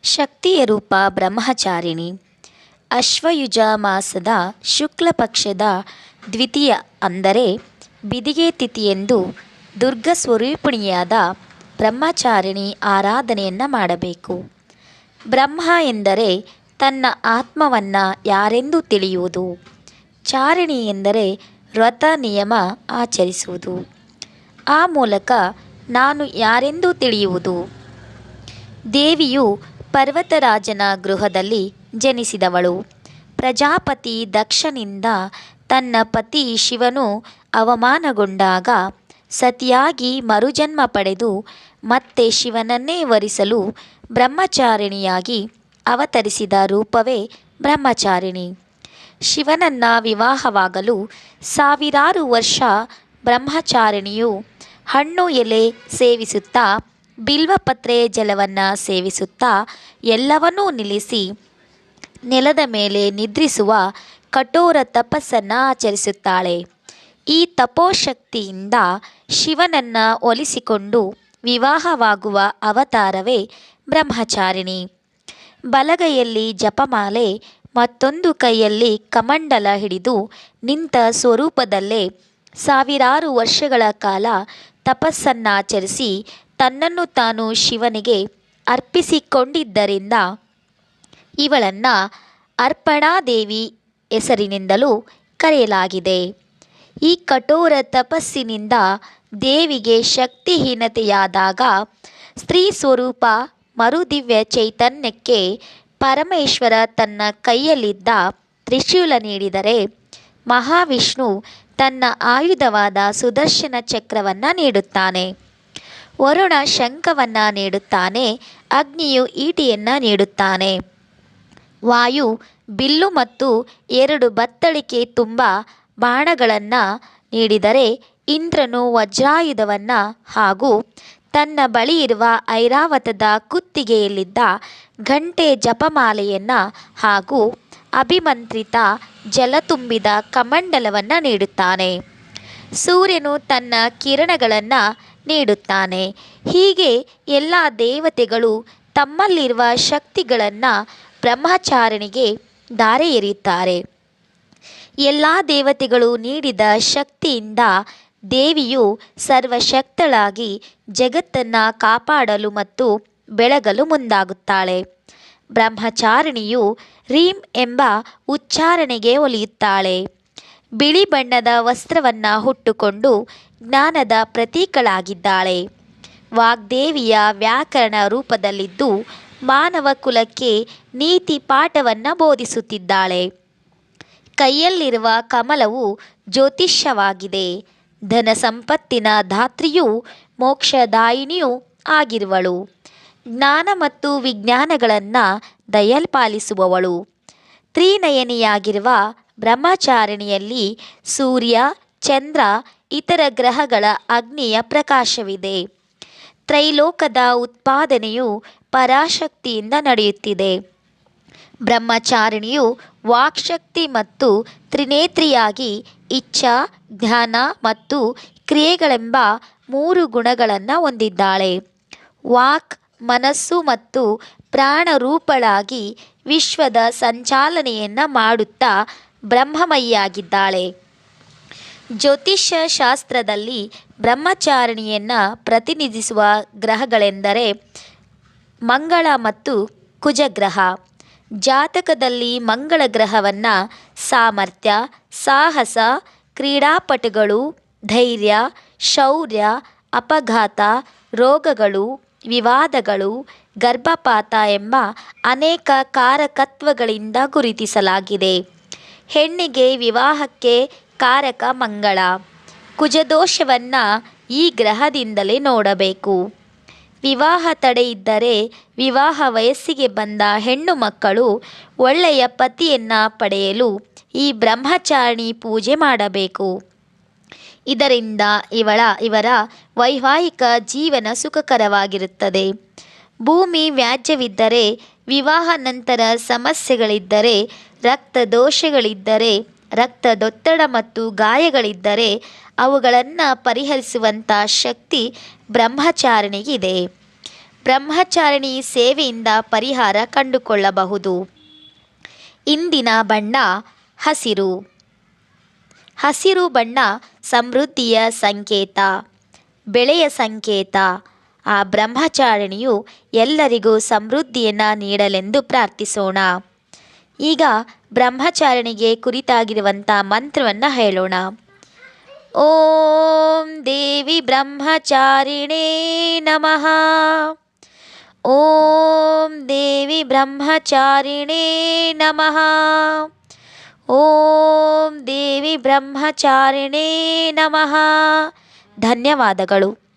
ಶಕ್ತಿಯ ರೂಪ ಬ್ರಹ್ಮಚಾರಿಣಿ. ಅಶ್ವಯುಜ ಮಾಸದ ಶುಕ್ಲ ಪಕ್ಷದ ದ್ವಿತೀಯ ಅಂದರೆ ಬಿದಿಗೆ ತಿಥಿಯಂದು ದುರ್ಗಸ್ವರೂಪಿಣಿಯಾದ ಬ್ರಹ್ಮಚಾರಿಣಿ ಆರಾಧನೆಯನ್ನು ಮಾಡಬೇಕು. ಬ್ರಹ್ಮ ಎಂದರೆ ತನ್ನ ಆತ್ಮವನ್ನು ಯಾರೆಂದು ತಿಳಿಯುವುದು. ಚಾರಿಣಿ ಎಂದರೆ ವ್ರತ ನಿಯಮ ಆಚರಿಸುವುದು. ಆ ಮೂಲಕ ನಾನು ಯಾರೆಂದು ತಿಳಿಯುವುದು. ದೇವಿಯು ಪರ್ವತರಾಜನ ಗೃಹದಲ್ಲಿ ಜನಿಸಿದವಳು. ಪ್ರಜಾಪತಿ ದಕ್ಷನಿಂದ ತನ್ನ ಪತಿ ಶಿವನು ಅವಮಾನಗೊಂಡಾಗ ಸತಿಯಾಗಿ ಮರುಜನ್ಮ ಪಡೆದು ಮತ್ತೆ ಶಿವನನ್ನೇ ವರಿಸಲು ಬ್ರಹ್ಮಚಾರಿಣಿಯಾಗಿ ಅವತರಿಸಿದ ರೂಪವೇ ಬ್ರಹ್ಮಚಾರಿಣಿ. ಶಿವನನ್ನ ವಿವಾಹವಾಗಲು ಸಾವಿರಾರು ವರ್ಷ ಬ್ರಹ್ಮಚಾರಿಣಿಯು ಹಣ್ಣು ಎಲೆ ಸೇವಿಸುತ್ತಾ ಬಿಲ್ವಪತ್ರೆ ಜಲವನ್ನು ಸೇವಿಸುತ್ತಾ ಎಲ್ಲವನ್ನೂ ನಿಲ್ಲಿಸಿ ನೆಲದ ಮೇಲೆ ನಿದ್ರಿಸುವ ಕಠೋರ ತಪಸ್ಸನ್ನು ಆಚರಿಸುತ್ತಾಳೆ. ಈ ತಪೋಶಕ್ತಿಯಿಂದ ಶಿವನನ್ನು ಒಲಿಸಿಕೊಂಡು ವಿವಾಹವಾಗುವ ಅವತಾರವೇ ಬ್ರಹ್ಮಚಾರಿಣಿ. ಬಲಗೈಯಲ್ಲಿ ಜಪಮಾಲೆ, ಮತ್ತೊಂದು ಕೈಯಲ್ಲಿ ಕಮಂಡಲ ಹಿಡಿದು ನಿಂತ ಸ್ವರೂಪದಲ್ಲೇ ಸಾವಿರಾರು ವರ್ಷಗಳ ಕಾಲ ತಪಸ್ಸನ್ನಾಚರಿಸಿ ತನ್ನನ್ನು ತಾನು ಶಿವನಿಗೆ ಅರ್ಪಿಸಿಕೊಂಡಿದ್ದರಿಂದ ಇವಳನ್ನು ಅರ್ಪಣಾದೇವಿ ಹೆಸರಿನಿಂದಲೂ ಕರೆಯಲಾಗಿದೆ. ಈ ಕಠೋರ ತಪಸ್ಸಿನಿಂದ ದೇವಿಗೆ ಶಕ್ತಿಹೀನತೆಯಾದಾಗ ಸ್ತ್ರೀ ಸ್ವರೂಪ ಮರುದಿವ್ಯ ಚೈತನ್ಯಕ್ಕೆ ಪರಮೇಶ್ವರ ತನ್ನ ಕೈಯಲ್ಲಿದ್ದ ತ್ರಿಶೂಲ ನೀಡಿದರೆ, ಮಹಾವಿಷ್ಣು ತನ್ನ ಆಯುಧವಾದ ಸುದರ್ಶನ ಚಕ್ರವನ್ನು ನೀಡುತ್ತಾನೆ. ವರುಣ ಶಂಖವನ್ನು ನೀಡುತ್ತಾನೆ. ಅಗ್ನಿಯು ಈಟಿಯನ್ನು ನೀಡುತ್ತಾನೆ. ವಾಯು ಬಿಲ್ಲು ಮತ್ತು 2 ಬತ್ತಳಿಕೆ ತುಂಬ ಬಾಣಗಳನ್ನು ನೀಡಿದರೆ, ಇಂದ್ರನು ವಜ್ರಾಯುಧವನ್ನು ಹಾಗೂ ತನ್ನ ಬಳಿ ಇರುವ ಐರಾವತದ ಕುತ್ತಿಗೆಯಲ್ಲಿದ್ದ ಗಂಟೆ ಜಪಮಾಲೆಯನ್ನು ಹಾಗೂ ಅಭಿಮಂತ್ರಿತ ಜಲ ತುಂಬಿದ ಕಮಂಡಲವನ್ನು ನೀಡುತ್ತಾನೆ. ಸೂರ್ಯನು ತನ್ನ ಕಿರಣಗಳನ್ನು ನೀಡುತ್ತಾನೆ. ಹೀಗೆ ಎಲ್ಲ ದೇವತೆಗಳು ತಮ್ಮಲ್ಲಿರುವ ಶಕ್ತಿಗಳನ್ನು ಬ್ರಹ್ಮಚಾರಿಣಿಗೆ ಧಾರೆ ಎರೆಯುತ್ತಾರೆ. ಎಲ್ಲ ದೇವತೆಗಳು ನೀಡಿದ ಶಕ್ತಿಯಿಂದ ದೇವಿಯು ಸರ್ವಶಕ್ತಳಾಗಿ ಜಗತ್ತನ್ನು ಕಾಪಾಡಲು ಮತ್ತು ಬೆಳಗಲು ಮುಂದಾಗುತ್ತಾಳೆ. ಬ್ರಹ್ಮಚಾರಿಣಿಯು ರೀಂ ಎಂಬ ಉಚ್ಚಾರಣೆಗೆ ಒಲಿಯುತ್ತಾಳೆ. ಬಿಳಿ ಬಣ್ಣದ ವಸ್ತ್ರವನ್ನು ಹುಟ್ಟುಕೊಂಡು ಜ್ಞಾನದ ಪ್ರತೀಕಳಾಗಿದ್ದಾಳೆ. ವಾಗ್ದೇವಿಯ ವ್ಯಾಕರಣ ರೂಪದಲ್ಲಿದ್ದು ಮಾನವ ಕುಲಕ್ಕೆ ನೀತಿ ಪಾಠವನ್ನು ಬೋಧಿಸುತ್ತಿದ್ದಾಳೆ. ಕೈಯಲ್ಲಿರುವ ಕಮಲವು ಜ್ಯೋತಿಷ್ಯವಾಗಿದೆ. ಧನ ಸಂಪತ್ತಿನ ಧಾತ್ರಿಯೂ ಮೋಕ್ಷದಾಯಿನಿಯೂ ಆಗಿರುವಳು. ಜ್ಞಾನ ಮತ್ತು ವಿಜ್ಞಾನಗಳನ್ನು ದಯಪಾಲಿಸುವವಳು. ತ್ರಿನಯನಿಯಾಗಿರುವ ಬ್ರಹ್ಮಚಾರಿಣಿಯಲ್ಲಿ ಸೂರ್ಯ, ಚಂದ್ರ, ಇತರ ಗ್ರಹಗಳ ಅಗ್ನಿಯ ಪ್ರಕಾಶವಿದೆ. ತ್ರೈಲೋಕದ ಉತ್ಪಾದನೆಯು ಪರಾಶಕ್ತಿಯಿಂದ ನಡೆಯುತ್ತಿದೆ. ಬ್ರಹ್ಮಚಾರಿಣಿಯು ವಾಕ್ಶಕ್ತಿ ಮತ್ತು ತ್ರಿನೇತ್ರಿಯಾಗಿ ಇಚ್ಛಾ, ಜ್ಞಾನ ಮತ್ತು ಕ್ರಿಯೆಗಳೆಂಬ 3 ಗುಣಗಳನ್ನು ಹೊಂದಿದ್ದಾಳೆ. ವಾಕ್, ಮನಸ್ಸು ಮತ್ತು ಪ್ರಾಣರೂಪಳಾಗಿ ವಿಶ್ವದ ಸಂಚಾಲನೆಯನ್ನು ಮಾಡುತ್ತಾ ಬ್ರಹ್ಮಮಯಿಯಾಗಿದ್ದಾಳೆ. ಜ್ಯೋತಿಷ್ಯ ಶಾಸ್ತ್ರದಲ್ಲಿ ಬ್ರಹ್ಮಚಾರಿಣಿಯನ್ನು ಪ್ರತಿನಿಧಿಸುವ ಗ್ರಹಗಳೆಂದರೆ ಮಂಗಳ ಮತ್ತು ಕುಜಗ್ರಹ. ಜಾತಕದಲ್ಲಿ ಮಂಗಳ ಗ್ರಹವನ್ನು ಸಾಮರ್ಥ್ಯ, ಸಾಹಸ, ಕ್ರೀಡಾಪಟುಗಳು, ಧೈರ್ಯ, ಶೌರ್ಯ, ಅಪಘಾತ, ರೋಗಗಳು, ವಿವಾದಗಳು, ಗರ್ಭಪಾತ ಎಂಬ ಅನೇಕ ಕಾರಕತ್ವಗಳಿಂದ ಗುರುತಿಸಲಾಗಿದೆ. ಹೆಣ್ಣಿಗೆ ವಿವಾಹಕ್ಕೆ ಕಾರಕ ಮಂಗಳ. ಕುಜದೋಷವನ್ನು ಈ ಗ್ರಹದಿಂದಲೇ ನೋಡಬೇಕು. ವಿವಾಹ ತಡೆ ಇದ್ದರೆ ವಿವಾಹ ವಯಸ್ಸಿಗೆ ಬಂದ ಹೆಣ್ಣು ಮಕ್ಕಳು ಒಳ್ಳೆಯ ಪತಿಯನ್ನು ಪಡೆಯಲು ಈ ಬ್ರಹ್ಮಚಾರಿಣಿ ಪೂಜೆ ಮಾಡಬೇಕು. ಇದರಿಂದ ಇವರ ವೈವಾಹಿಕ ಜೀವನ ಸುಖಕರವಾಗಿರುತ್ತದೆ. ಭೂಮಿ ವ್ಯಾಜ್ಯವಿದ್ದರೆ, ವಿವಾಹ ನಂತರ ಸಮಸ್ಯೆಗಳಿದ್ದರೆ, ರಕ್ತದೋಷಗಳಿದ್ದರೆ, ರಕ್ತದೊತ್ತಡ ಮತ್ತು ಗಾಯಗಳಿದ್ದರೆ ಅವುಗಳನ್ನು ಪರಿಹರಿಸುವಂಥ ಶಕ್ತಿ ಬ್ರಹ್ಮಚಾರಿಣಿಗಿದೆ. ಬ್ರಹ್ಮಚಾರಿಣಿ ಸೇವೆಯಿಂದ ಪರಿಹಾರ ಕಂಡುಕೊಳ್ಳಬಹುದು. ಇಂದಿನ ಬಣ್ಣ ಹಸಿರು. ಹಸಿರು ಬಣ್ಣ ಸಮೃದ್ಧಿಯ ಸಂಕೇತ, ಬೆಳೆಯ ಸಂಕೇತ. ಆ ಬ್ರಹ್ಮಚಾರಿಣಿಯು ಎಲ್ಲರಿಗೂ ಸಮೃದ್ಧಿಯನ್ನು ನೀಡಲೆಂದು ಪ್ರಾರ್ಥಿಸೋಣ. ಈಗ ಬ್ರಹ್ಮಚಾರಿಣಿಗೆ ಕುರಿತಾಗಿರುವಂಥ ಮಂತ್ರವನ್ನು ಹೇಳೋಣ. ಓಂ ದೇವಿ ಬ್ರಹ್ಮಚಾರಿಣೇ ನಮಃ. ಓಂ ದೇವಿ ಬ್ರಹ್ಮಚಾರಿಣೇ ನಮಃ. ಓಂ ದೇವಿ ಬ್ರಹ್ಮಚಾರಿಣೇ ನಮಃ. ಧನ್ಯವಾದಗಳು.